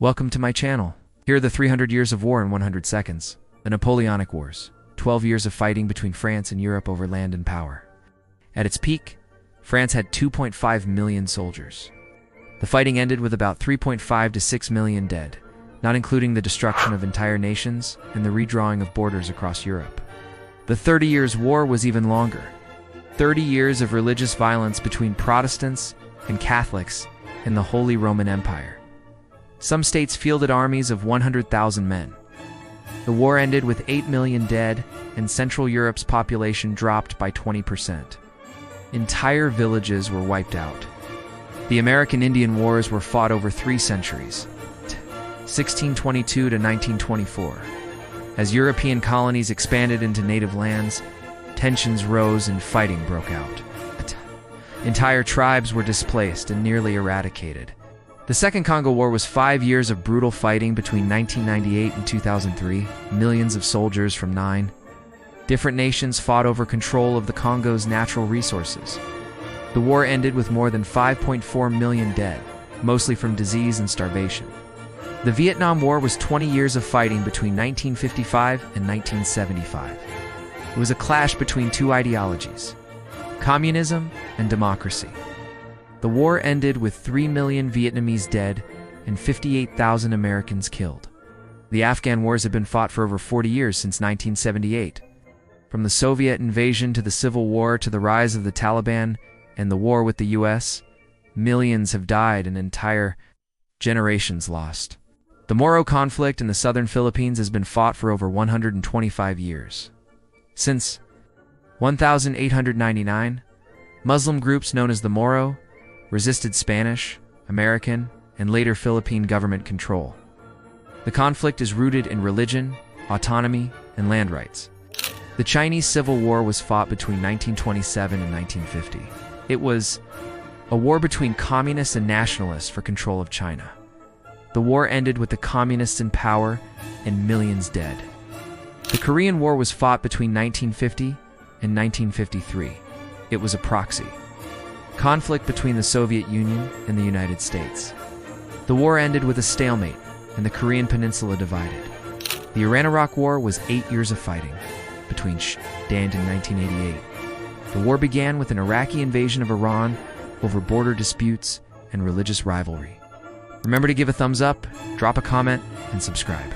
Welcome to my channel. Here are the 300 years of war in 100 seconds. The Napoleonic Wars. 12 years of fighting between France and Europe over land and power. At its peak, France had 2.5 million soldiers. The fighting ended with about 3.5 to 6 million dead, not including the destruction of entire nations and the redrawing of borders across Europe. The 30 Years' War was even longer. 30 years of religious violence between Protestants and Catholics in the Holy Roman Empire. Some states fielded armies of 100,000 men. The war ended with 8 million dead, and Central Europe's population dropped by 20%. Entire villages were wiped out. The American Indian Wars were fought over 3 centuries, 1622 to 1924. As European colonies expanded into native lands, tensions rose and fighting broke out. Entire tribes were displaced and nearly eradicated. The Second Congo War was 5 years of brutal fighting between 1998 and 2003. Millions of soldiers from 9 different nations fought over control of the Congo's natural resources. The war ended with more than 5.4 million dead, mostly from disease and starvation. The Vietnam War was 20 years of fighting between 1955 and 1975. It was a clash between two ideologies, communism and democracy. The war ended with 3 million Vietnamese dead and 58,000 Americans killed. The Afghan wars have been fought for over 40 years since 1978. From the Soviet invasion to the Civil War to the rise of the Taliban and the war with the US, millions have died and entire generations lost. The Moro conflict in the southern Philippines has been fought for over 125 years. Since 1899, Muslim groups known as the Moro resisted Spanish, American, and later Philippine government control. The conflict is rooted in religion, autonomy, and land rights. The Chinese Civil War was fought between 1927 and 1950. It was a war between communists and nationalists for control of China. The war ended with the communists in power and millions dead. The Korean War was fought between 1950 and 1953. It was a proxy conflict between the Soviet Union and the United States. The war ended with a stalemate, and the Korean Peninsula divided. The Iran-Iraq War was 8 years of fighting between and in 1988. The war began with an Iraqi invasion of Iran over border disputes and religious rivalry. Remember to give a thumbs up, drop a comment, and subscribe.